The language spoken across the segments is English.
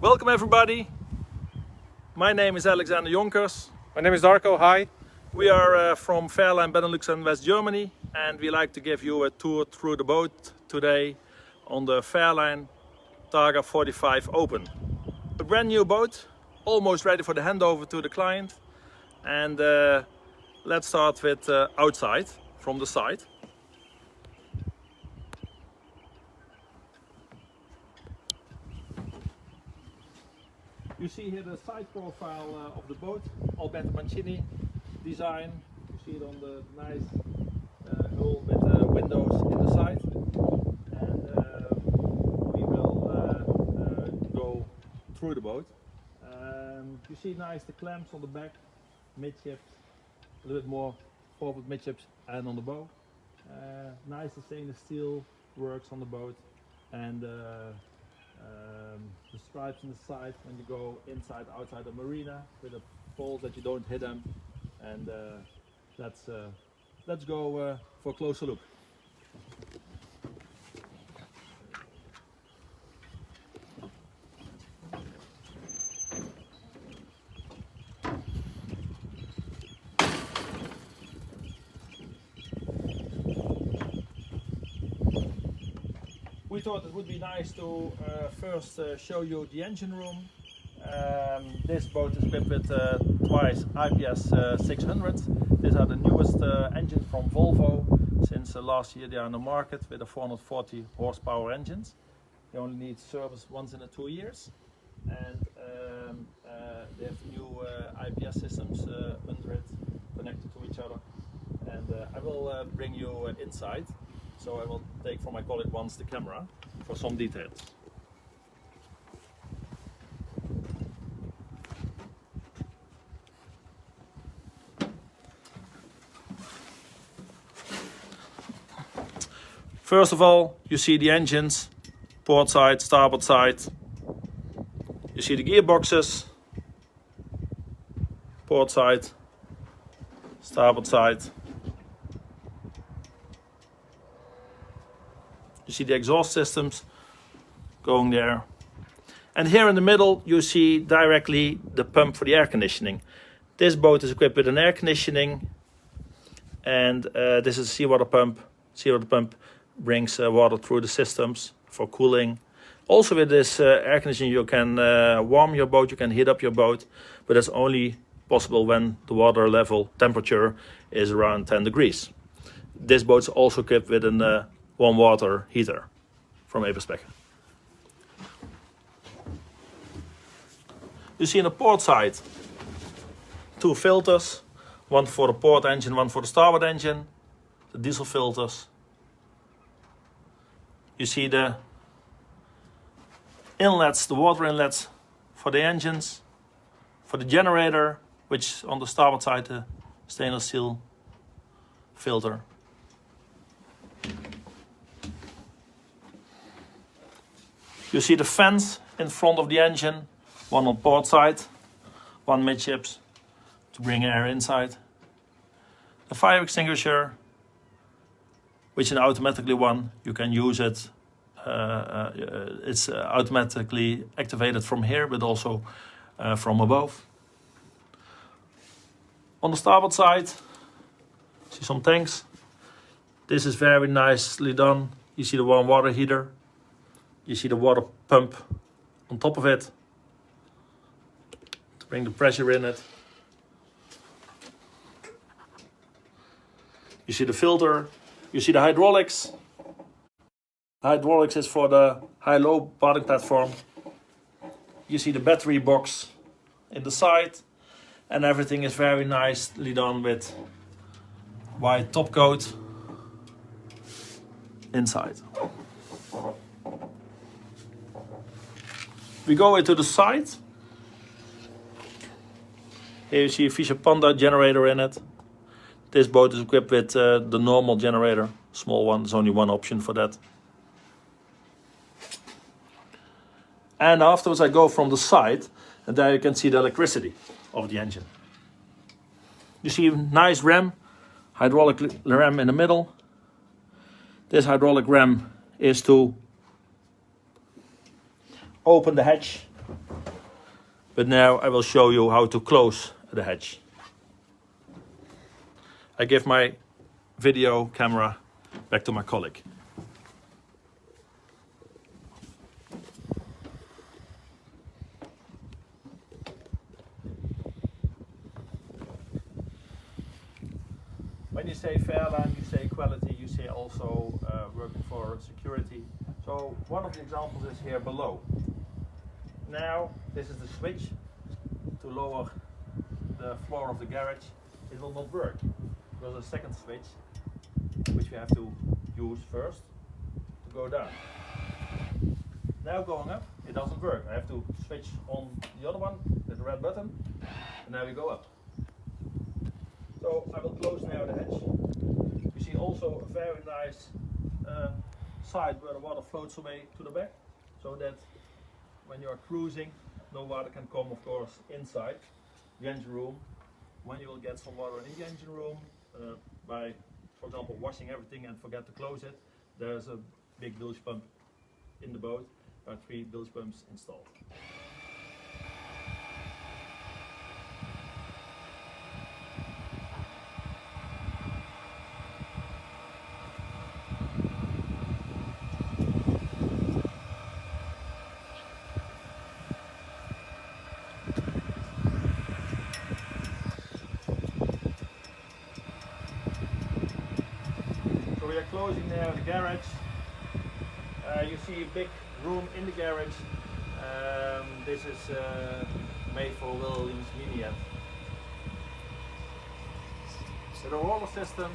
Welcome everybody. My name is Alexander Jonkers. My name is Darko, hi. We are from Fairline, Benelux and West Germany, and we like to give you a tour through the boat today on the Fairline Targa 45 Open. A brand new boat, almost ready for the handover to the client. And let's start with outside, from the side. You see here the side profile of the boat, Alberto Mancini design. You see it on the nice hull with windows in the side. And we will go through the boat. You see nice the clamps on the back, midships, a little bit more forward midships and on the bow. Nice stainless steel works on the boat, and the stripes on the side when you go inside, outside the marina with the poles that you don't hit them. And let's go for a closer look. We thought it would be nice to first show you the engine room. This boat is equipped with twice IPS 600. These are the newest engines from Volvo. Since last year they are on the market with a 440 horsepower engines. They only need service once in 2 years. And they have new IPS systems under it, connected to each other. And I will bring you inside. So I will take from my colleague once the camera for some details. First of all, you see the engines, port side, starboard side. You see the gearboxes, port side, starboard side. You see the exhaust systems going there. And here in the middle you see directly the pump for the air conditioning. This boat is equipped with an air conditioning, and this is a seawater pump. Seawater pump brings water through the systems for cooling. Also with this air conditioning you can warm your boat, you can heat up your boat, but that's only possible when the water level temperature is around 10 degrees. This boat is also equipped with an warm water heater from Everspec. You see on the port side 2 filters, one for the port engine, one for the starboard engine, the diesel filters. You see the inlets, the water inlets for the engines, for the generator, which on the starboard side the stainless steel filter. You see the fans in front of the engine, one on port side, one midships to bring air inside. The fire extinguisher, which is an automatically one, you can use it. It's automatically activated from here, but also from above. On the starboard side, see some tanks. This is very nicely done. You see the warm water heater. You see the water pump on top of it to bring the pressure in it. You see the filter. You see the hydraulics. The hydraulics is for the high-low bathing platform. You see the battery box in the side, and everything is very nicely done with white top coat inside. We go into the side. Here you see a Fisher Panda generator in it. This boat is equipped with the normal generator, small one. There's only one option for that. And afterwards I go from the side, and there you can see the electricity of the engine. You see a nice ram, hydraulic ram in the middle. This hydraulic ram is to open the hatch But now I will show you how to close the hatch. I give my video camera back to my colleague. When you say Fairline, you say quality, you say also working for security. So one of the examples is here below. Now this is the switch to lower the floor of the garage. It will not work. There's a second switch which we have to use first to go down. Now going up, it doesn't work. I have to switch on the other one with the red button, and now we go up. So I will close now the hatch. You see also a very nice side where the water floats away to the back, so that when you are cruising, no water can come, of course, inside the engine room. When you will get some water in the engine room, by, for example, washing everything and forget to close it, there's a big bilge pump in the boat. There are 3 bilge pumps installed. We are closing now the garage. You see a big room in the garage. This is made for Williams Mini Yacht. The roller system,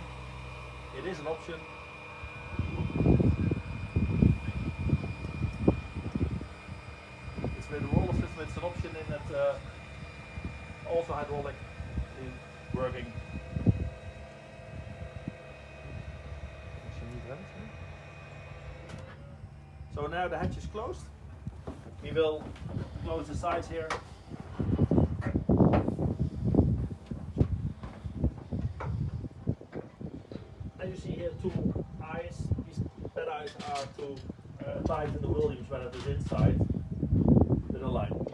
it is an option. It's with the roller system, it's an option in that also hydraulic working. So now the hatch is closed. We will close the sides here. And you see here 2 eyes. These bed eyes are to tighten the Williams when it is inside with a line.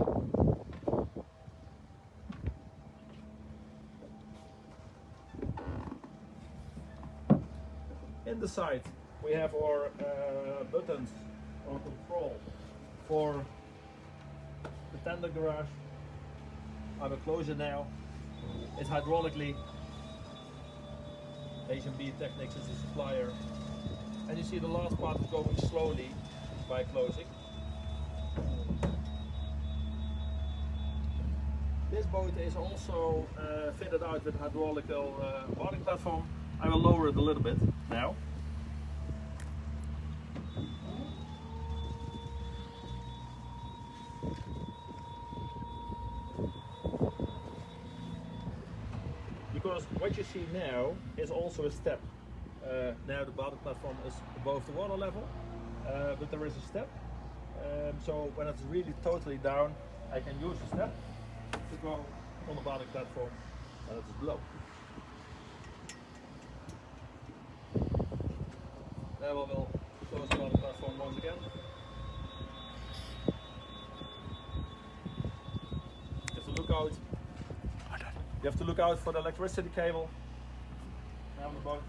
In the side we have our buttons on control for the tender garage. I will close it now. It's hydraulically. H&B Technics is the supplier. And you see the last part is going slowly by closing. This boat is also fitted out with hydraulical boarding platform. I will lower it a little bit now. Because what you see now is also a step. Now the bottom platform is above the water level, but there is a step. So when it's really totally down, I can use the step to go on the bottom platform when it is below. Now we will close the bottom platform once again. You have to look out. You have to look out for the electricity cable on the boat.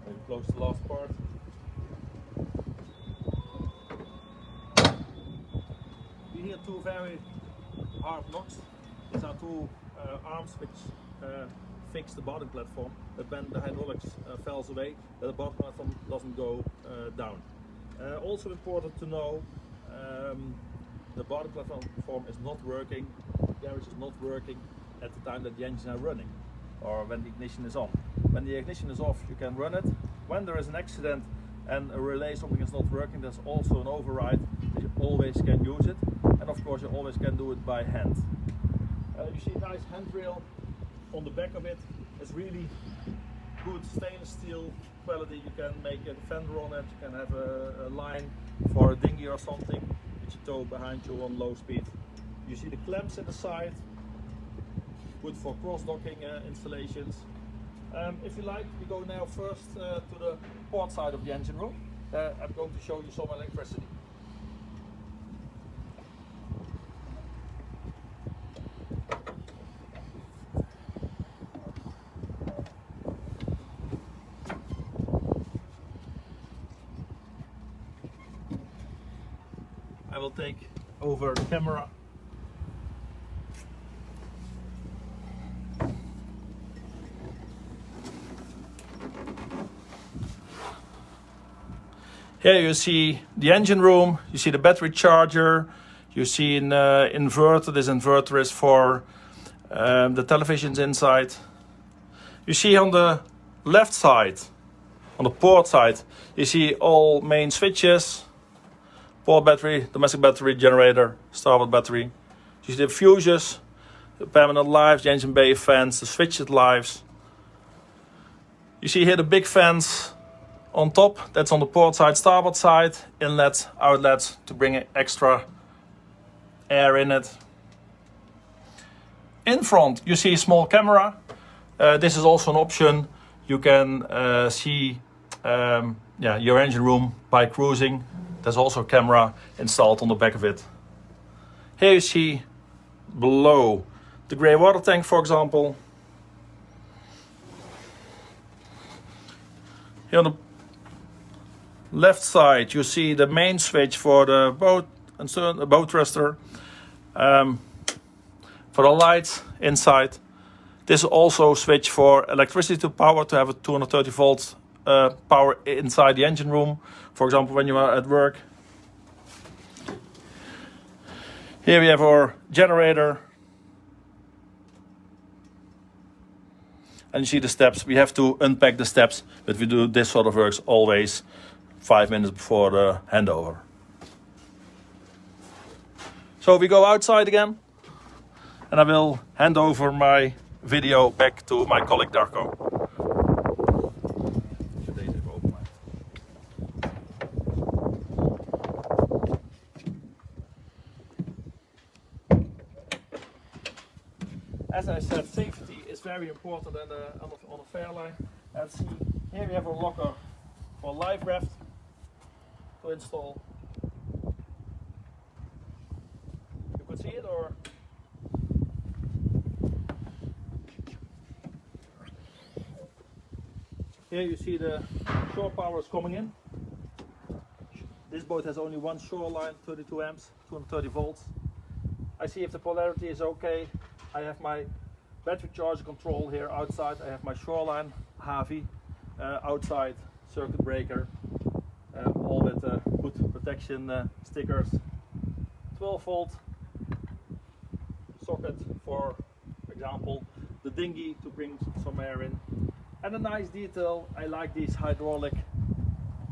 We close the last part. You hear 2 very hard knocks. These are 2 arms which fix the bottom platform, but when the hydraulics falls away, the bottom platform doesn't go down. Also important to know, the bottom platform is not working, the garage is not working at the time that the engines are running, or when the ignition is on. When the ignition is off, you can run it. When there is an accident and a relay something is not working, there's also an override. You always can use it, and of course you always can do it by hand. You see a nice handrail on the back of it. It's really good stainless steel quality. You can make a fender on it, you can have a line for a dinghy or something which you tow behind you on low speed. You see the clamps in the side, good for cross-docking installations. If you like, we go now first to the port side of the engine room. I'm going to show you some electricity. will take over the camera. Here you see the engine room, you see the battery charger, you see an inverter. This inverter is for the televisions inside. You see on the left side, on the port side, you see all main switches, port battery, domestic battery, generator, starboard battery. You see the fuses, the permanent lives, the engine bay fans, the switched lives. You see here the big fans on top, that's on the port side, starboard side, inlets, outlets to bring extra air in it. In front you see a small camera. This is also an option. You can see your engine room by cruising. There's also a camera installed on the back of it. Here you see below the grey water tank, for example. Here on the left side you see the main switch for the boat and so the boat thruster, for the lights inside. This is also a switch for electricity to power, to have a 230 volts power inside the engine room, for example when you are at work. Here we have our generator, and you see the steps. We have to unpack the steps, but we do this sort of works always 5 minutes before the handover. So we go outside again, and I will hand over my video back to my colleague Darko. As I said, safety is very important on a Fairline. And see, here we have a locker for life raft to install. You could see it, or here you see the shore power is coming in. This boat has only one shoreline, 32 amps, 230 volts. I see if the polarity is okay. I have my battery charger control here outside. I have my shoreline HAVI outside, circuit breaker, all with good protection stickers. 12 volt socket for example the dinghy to bring some air in. And a nice detail, I like these hydraulic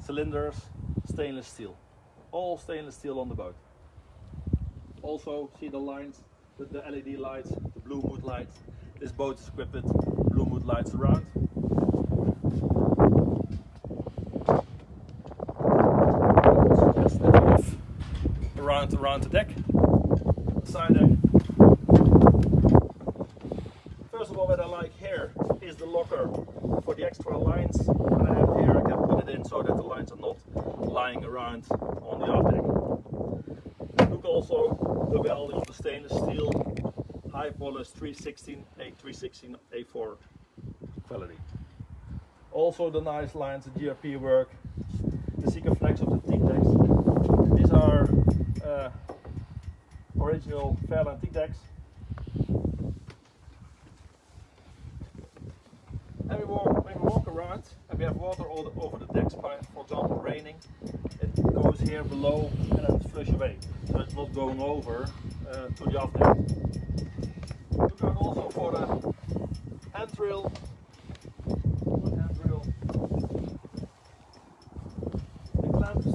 cylinders, stainless steel. All stainless steel on the boat. Also see the lines with the LED lights, the blue mood lights. This boat is equipped with blue mood lights around. Just around the deck, side deck. First of all, what I like here is the locker for the extra lines. And I have here, I can put it in so that the lines are not lying around on the aft deck. Look also the value of the stainless steel high polish 316 A4 quality. Also the nice lines, the GRP work, the Sikaflex of the teak decks. These are original Fairline teak decks. And when we walk around and we have water all over the decks, by, for example, raining, it goes here below and then it's flush away. So it's not going over to the aft deck. Look out also for the handrail. The clamps,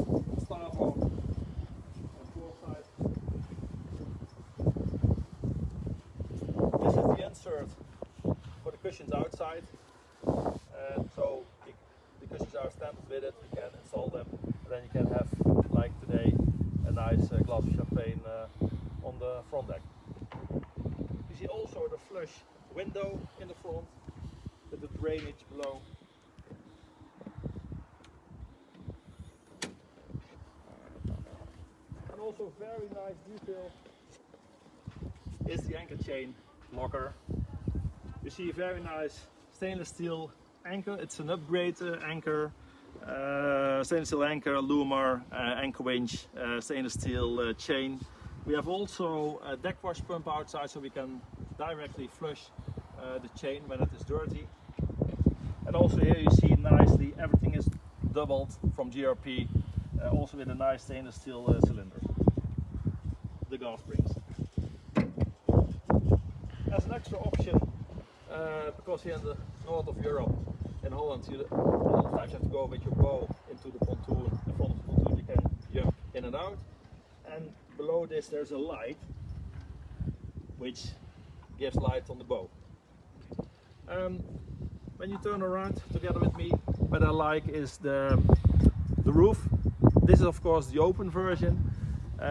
starboard and port side. This is the insert for the cushions outside. So the cushions are stamped with it, you can install them, and then you can have, like today, a nice glass of champagne on the front deck. You see also the flush window in the front with the drainage below. And also very nice detail is the anchor chain locker. You see a very nice stainless steel anchor. It's an upgrade anchor. Stainless steel anchor, loomer, anchor winch, stainless steel chain. We have also a deck wash pump outside, so we can directly flush the chain when it is dirty. And also here you see nicely everything is doubled from GRP, also with a nice stainless steel cylinder. The gas springs. As an extra option, because here in the north of Europe, in Holland, you a lot of times have to go with your bow into the pontoon. In front of the pontoon you can jump in and out. And below this there's a light which gives light on the bow. When you turn around together with me, what I like is the roof. This is of course the open version.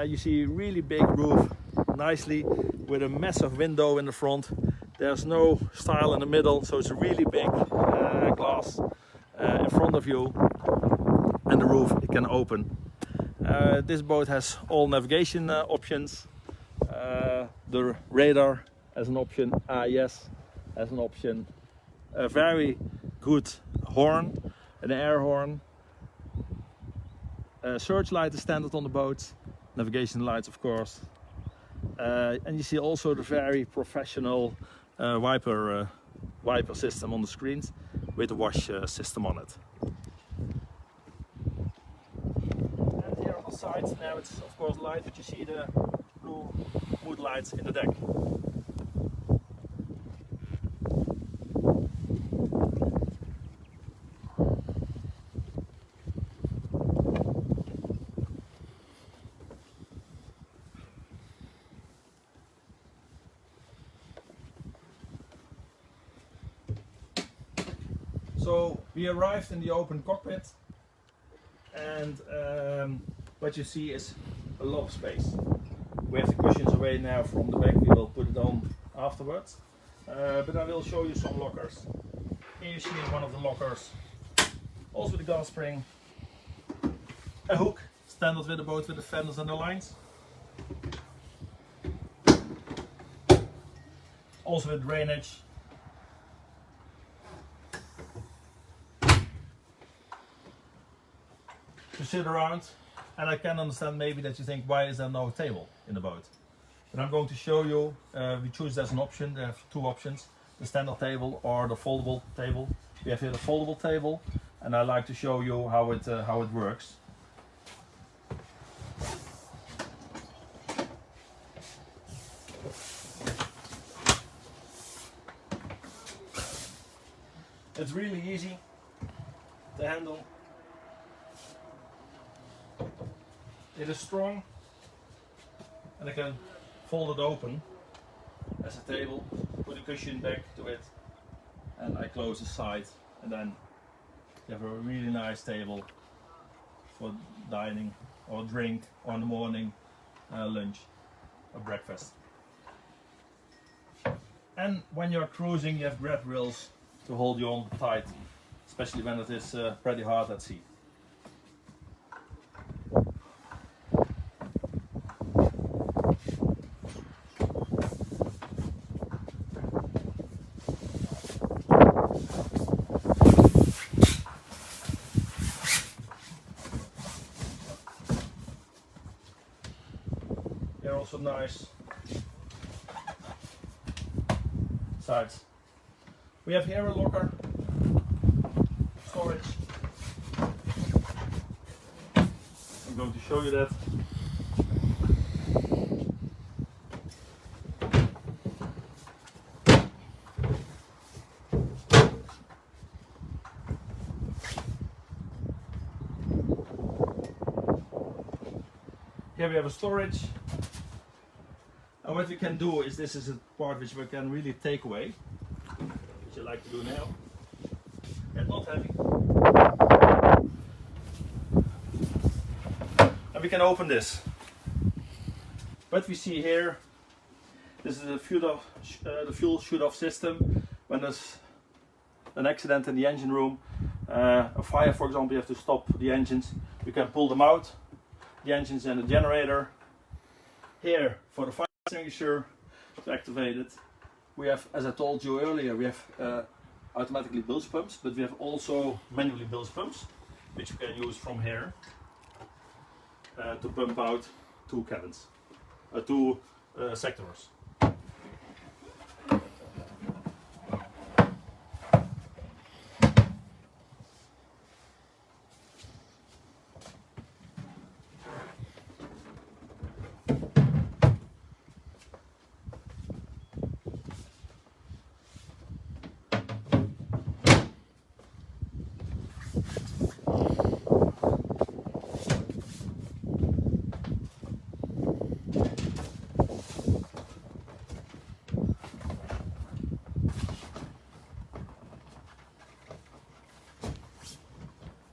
You see really big roof, nicely with a massive window in the front. There's no stile in the middle, so it's a really big glass in front of you, and the roof it can open. This boat has all navigation options. The radar as an option, AIS as an option, a very good horn, an air horn. Searchlight is standard on the boat, navigation lights of course. And you see also the very professional wiper system on the screens with a wash system on it. And here on the sides now it's of course light, but you see the blue mood lights in the deck. So we arrived in the open cockpit, and what you see is a lot of space. We have the cushions away now from the back, we will put it on afterwards. But I will show you some lockers. Here you see in one of the lockers, also with the gas spring, a hook, standard with the boat with the fenders and the lines. Also with drainage. To sit around, and I can understand maybe that you think, why is there no table in the boat? But I'm going to show you, we choose as an option. There are two options, the standard table or the foldable table. We have here the foldable table, and I like to show you how it works. It's really easy to handle. It is strong, and I can fold it open as a table, put a cushion back to it, and I close the side, and then you have a really nice table for dining or drink, or in the morning lunch or breakfast. And when you're cruising, you have grab rails to hold you on tight, especially when it is pretty hard at sea. They're also nice sides. We have here a locker, storage. I'm going to show you that. Here we have a storage, and what we can do is, this is a part which we can really take away, which I like to do now. It's not heavy. And we can open this. What we see here, this is the fuel shoot-off system. When there's an accident in the engine room, a fire for example, you have to stop the engines, you can pull them out. The engines and the generator. Here for the fire extinguisher to activate it. We have, as I told you earlier, we have automatically bilge pumps, but we have also manually bilge pumps. which you can use from here to pump out two cabins, two sectors.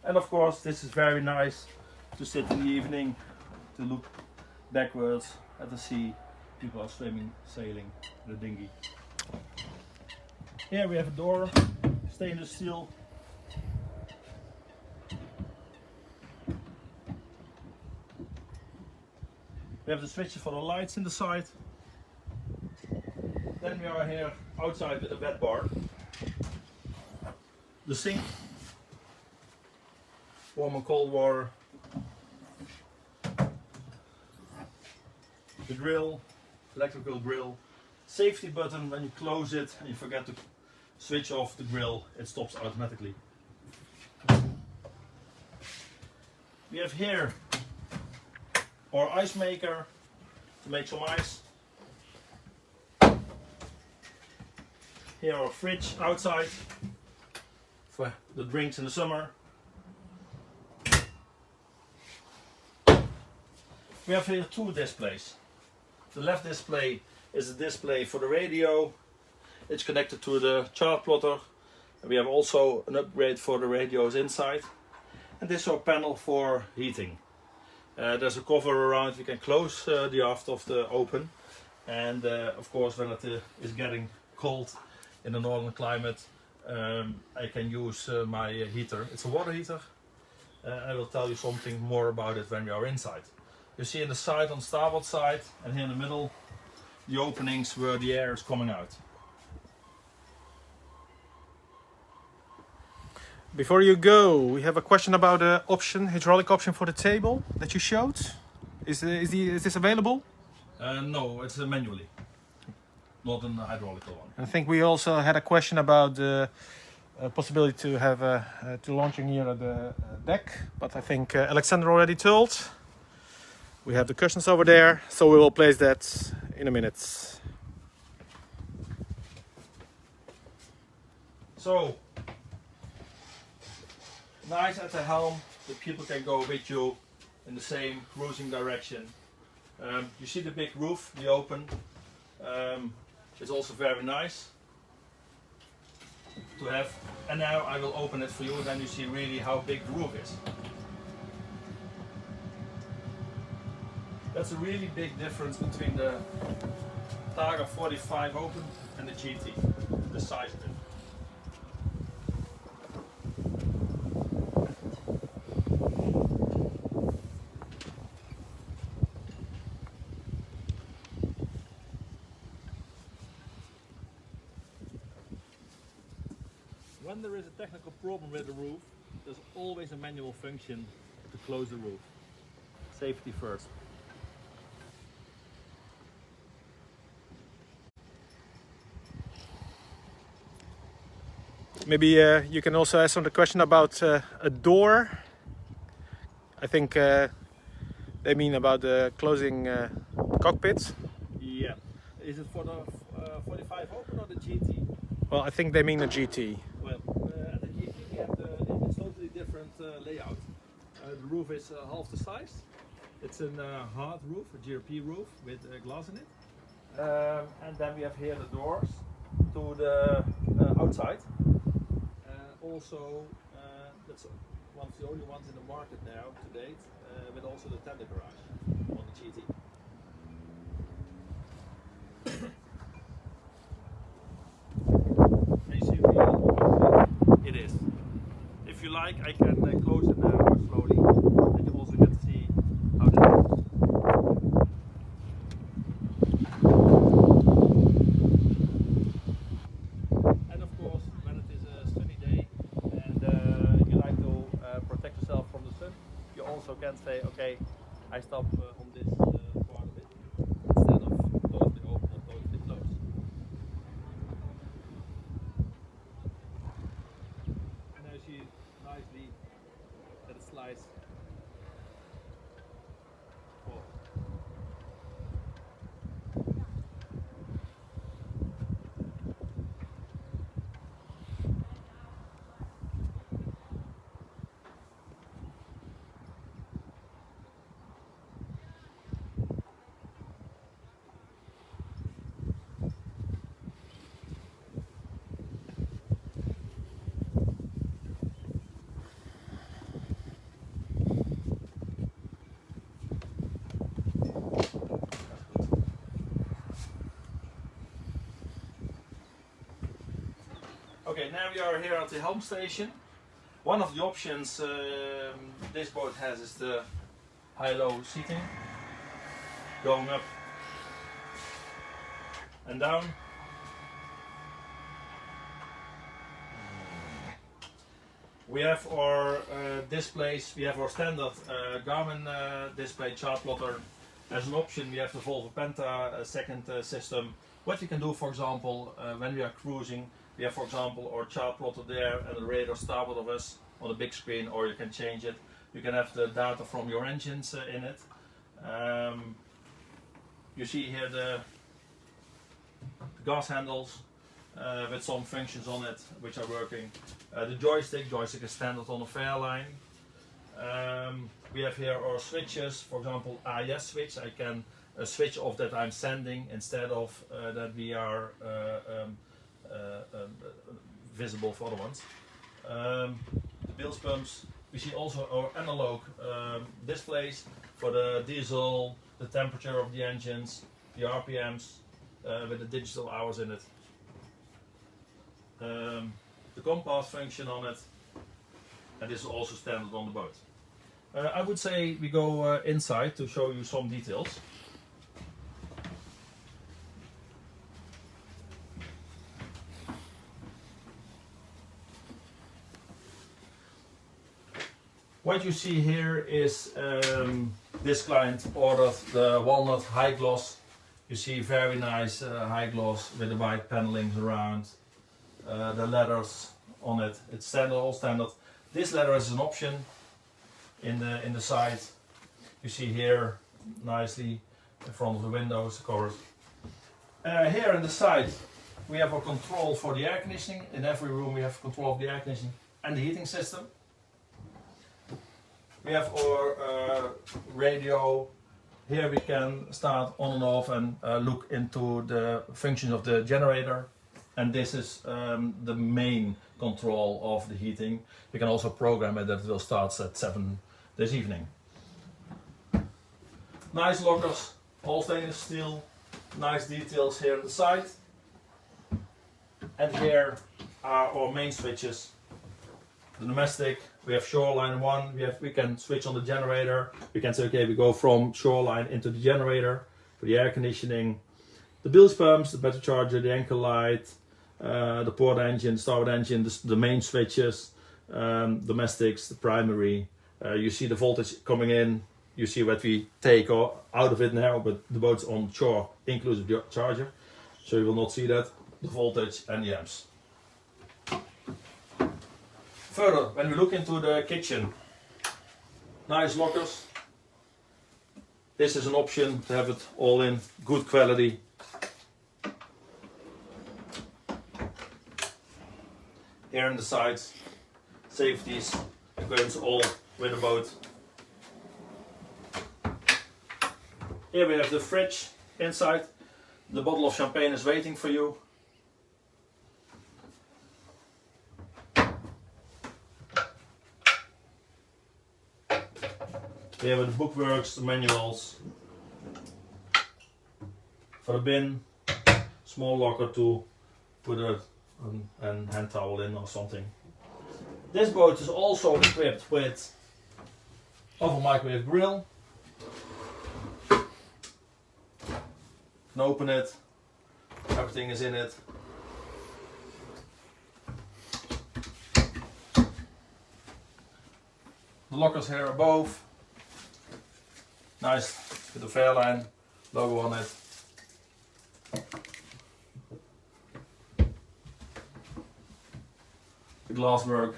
And of course, this is very nice to sit in the evening, to look backwards at the sea. People are swimming, sailing the dinghy. Here we have a door, stainless steel. We have the switches for the lights in the side. Then we are here outside with a wet bar. The sink, warm and cold water, the grill, electrical grill, safety button. When you close it and you forget to switch off the grill, it stops automatically. We have here our ice maker to make some ice. Here our fridge outside for the drinks in the summer. We have here two displays. The left display is a display for the radio. It's connected to the chart plotter. We have also an upgrade for the radios inside. And this is our panel for heating. There's a cover around. We can close the aft of the open. And of course, when it is getting cold in the northern climate, I can use my heater. It's a water heater. I will tell you something more about it when we are inside. You see in the side, on the starboard side, and here in the middle, the openings where the air is coming out. Before you go, we have a question about the option, hydraulic option for the table that you showed. Is this available? No, it's manually, not an hydraulic one. I think we also had a question about the possibility to have to launching here at the deck, but I think Alexander already told. We have the cushions over there, so we will place that in a minute. So, nice at the helm, the people can go with you in the same cruising direction. You see the big roof, the open. It's also very nice to have. And now I will open it for you, then you see really how big the roof is. That's a really big difference between the Targa 45 open and the GT, the size of it. When there is a technical problem with the roof, there's always a manual function to close the roof. Safety first. Maybe you can also ask some the question about a door. I think they mean about the closing cockpit. Yeah. Is it for the 45 open or the GT? Well, I think they mean a GT. Well, at the GT we have it's totally different layout. The roof is half the size. It's a hard roof, a GRP roof with glass in it. And then we have here the doors to the outside. Also, that's one of the only ones in the market now to date, with also the tender garage on the GT. And you see really it is. If you like, I can close it now more slowly, and you also get to see how that looks. And of course, when it is a sunny day and you like to protect yourself can say, okay, I stop on this part of it instead of totally open or totally closed. And now you see nicely that it slides forward. Okay, now we are here at the helm station. One of the options this boat has is the high-low seating, going up and down. We have our displays, we have our standard Garmin display chart plotter. As an option we have the Volvo Penta second system. What you can do, for example, when we are cruising, we have, for example, our chart plotter there and the radar starboard of us on the big screen, or you can change it. You can have the data from your engines in it. You see here the gas handles with some functions on it which are working. The joystick is standard on the Fairline. We have here our switches, for example, AES switch. I can switch off that I'm sending instead of that we are visible for other ones. The bilge pumps, we see also our analog displays for the diesel, the temperature of the engines, the RPMs with the digital hours in it. The compass function on it, and this is also standard on the boat. I would say we go inside to show you some details. What you see here is this client ordered the walnut high gloss. You see very nice high gloss with the white panelings around, the letters on it. It's standard, all standard. This leather is an option in the side. You see here nicely in front of the windows, the covers. Here in the side we have a control for the air conditioning. In every room we have control of the air conditioning and the heating system. We have our radio. Here we can start on and off and look into the functions of the generator. And this is the main control of the heating. You can also program it that it will start at 7 this evening. Nice lockers, all stainless steel. Nice details here on the side. And here are our main switches. The domestic, we have shoreline 1, we can switch on the generator. We can say, okay, we go from shoreline into the generator for the air conditioning. The bilge pumps, the battery charger, the anchor light, the port engine, starboard engine, the main switches, domestics, the primary. You see the voltage coming in. You see what we take out of it now, but the boat's on shore, inclusive the charger. So you will not see that, the voltage and the amps. Further, when we look into the kitchen, nice lockers. This is an option to have it all in good quality. Here on the sides, safeties, equipment all with the boat. Here we have the fridge inside. The bottle of champagne is waiting for you. We have the bookworks, the manuals. For the bin, small locker to put a hand towel in or something. This boat is also equipped with oven microwave grill. Can open it, everything is in it. The lockers here above. Nice with the Fairline logo on it. The glasswork.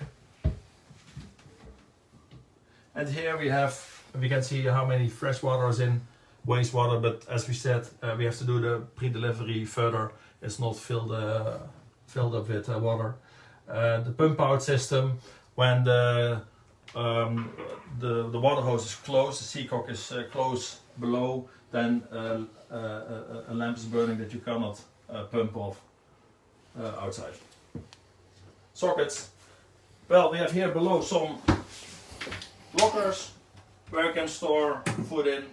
And here we can see how many fresh water is in, wastewater, but as we said, we have to do the pre-delivery further. It's not filled up with water. The pump out system, when the water hose is closed, the seacock is close below, then a lamp is burning that you cannot pump off outside. Sockets. Well, we have here below some lockers where you can store food in.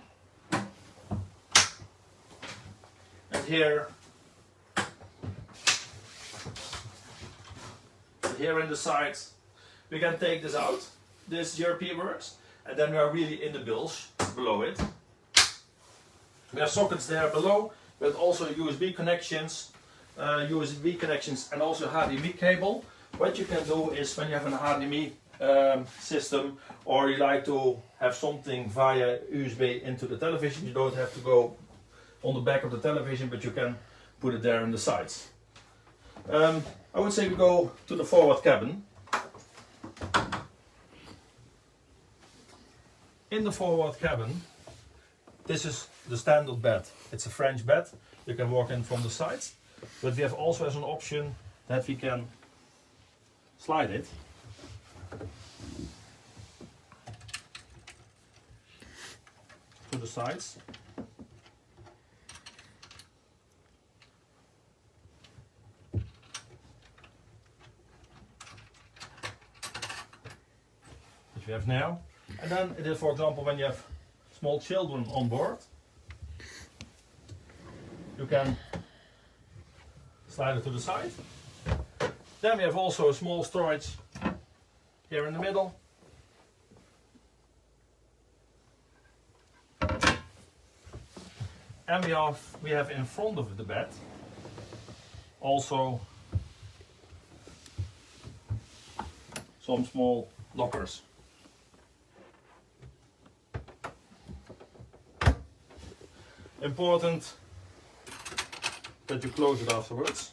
And here in the sides we can take this out. This European works, and then we are really in the bilge below it. We have sockets there below, but also USB connections, and also HDMI cable. What you can do is, when you have an HDMI system, or you like to have something via USB into the television, you don't have to go on the back of the television, but you can put it there in the sides. I would say we go to the forward cabin. In the forward cabin, this is the standard bed. It's a French bed. You can walk in from the sides, but we have also as an option that we can slide it. To the sides. Which we have now. And then it is, for example, when you have small children on board, you can slide it to the side. Then we have also a small storage here in the middle. And we have in front of the bed also some small lockers. Important that you close it afterwards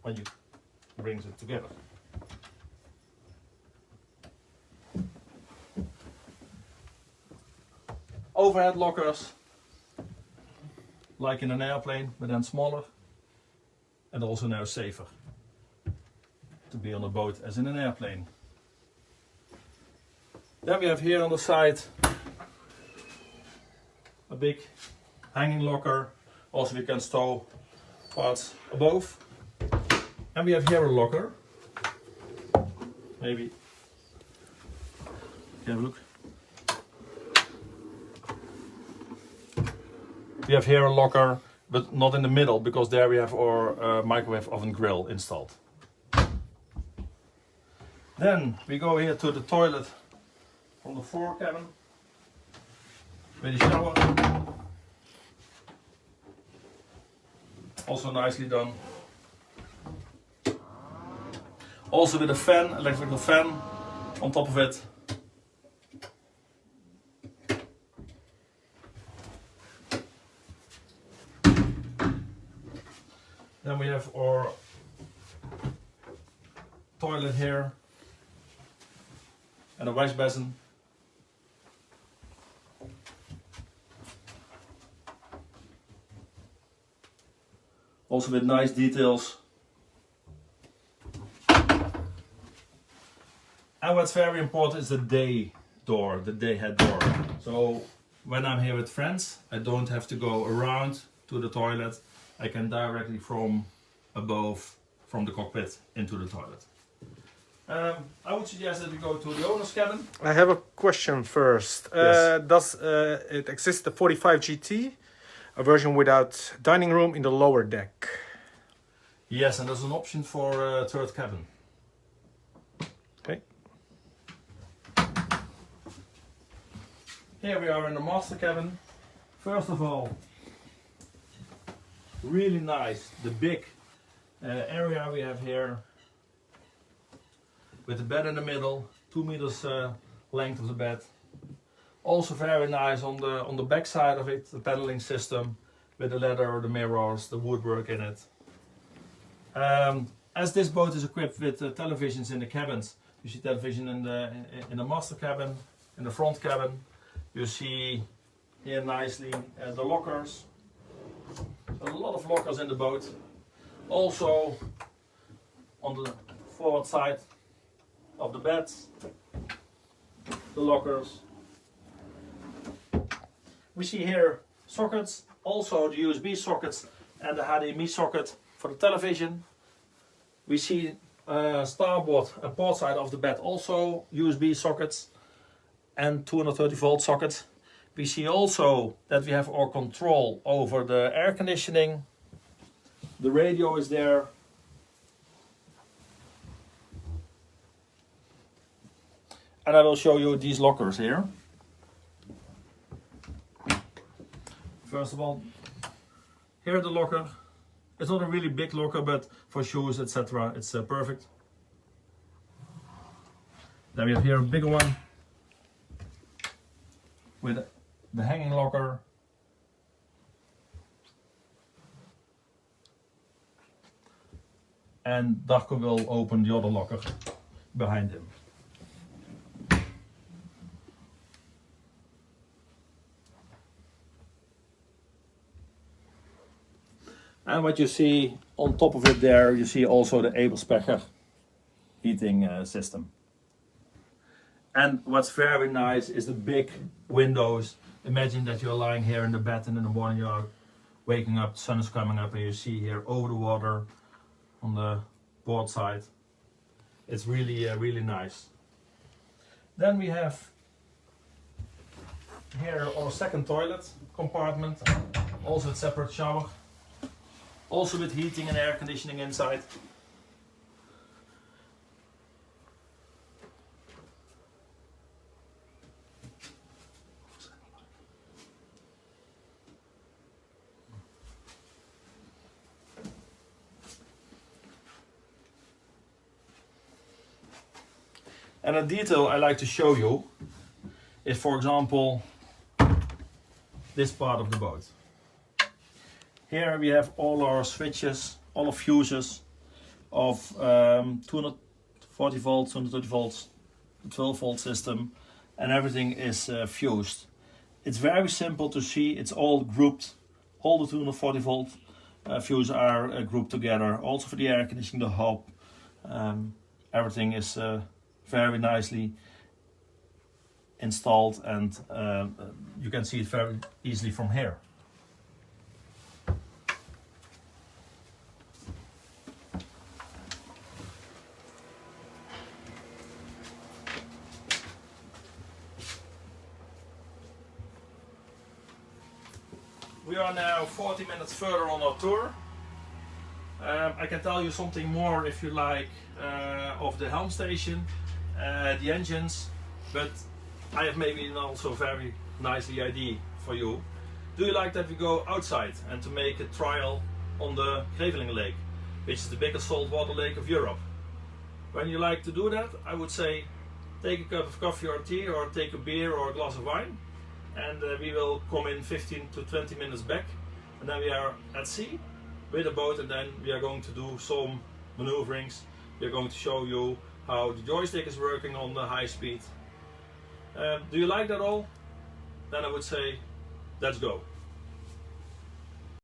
when you brings it together. Overhead lockers, like in an airplane, but then smaller, and also now safer to be on a boat as in an airplane. Then we have here on the side a big hanging locker. Also we can stow parts above. And we have here a locker. Maybe you can have a look. We have here a locker, but not in the middle, because there we have our microwave oven grill installed. Then we go here to the toilet from the fore cabin with the shower. Also nicely done. Also with a fan, electrical fan on top of it. Then we have our toilet here and a wash basin. Also with nice details. And what's very important is the day door, the day head door. So when I'm here with friends, I don't have to go around to the toilet. I can directly from above, from the cockpit, into the toilet. I would suggest that we go to the owner's cabin. I have a question first. Yes. Does it exist the 45 GT, a version without dining room in the lower deck? Yes, and there's an option for third cabin. Okay. Here we are in the master cabin. First of all, really nice, the big area we have here with the bed in the middle, 2 meters length of the bed. Also very nice on the back side of it, the paneling system with the leather, the mirrors, the woodwork in it. As this boat is equipped with televisions in the cabins, you see television in the master cabin, in the front cabin. You see here nicely the lockers. A lot of lockers in the boat. Also on the forward side of the beds, the lockers. We see here sockets, also the USB sockets and the HDMI socket for the television. We see starboard and port side of the bed also USB sockets and 230 volt sockets. We see also that we have our control over the air conditioning. The radio is there. And I will show you these lockers here. First of all, here the locker. It's not a really big locker, but for shoes, etc., it's perfect. Then we have here a bigger one with the hanging locker. And Darko will open the other locker behind him. And what you see on top of it there, you see also the Abelspecher heating system. And what's very nice is the big windows. Imagine that you're lying here in the bed and in the morning you're waking up, the sun is coming up and you see here over the water on the port side. It's really, really nice. Then we have here our second toilet compartment, also a separate shower. Also with heating and air conditioning inside. And a detail I like to show you is, for example, this part of the boat. Here we have all our switches, all our fuses of 240 volts, 230 volts, the 12 volt system, and everything is fused. It's very simple to see, it's all grouped, all the 240 volt fuses are grouped together, also for the air conditioning, the hob, everything is very nicely installed, and you can see it very easily from here. We are now 40 minutes further on our tour. I can tell you something more if you like of the helm station, the engines, but I have maybe also very nicely idea for you. Do you like that we go outside and to make a trial on the Greveling Lake, which is the biggest saltwater lake of Europe? When you like to do that, I would say take a cup of coffee or tea, or take a beer or a glass of wine, and we will come in 15 to 20 minutes back, and then we are at sea with a boat, and then we are going to do some maneuverings. We are going to show you how the joystick is working on the high speed. Do you like that all? Then I would say, let's go.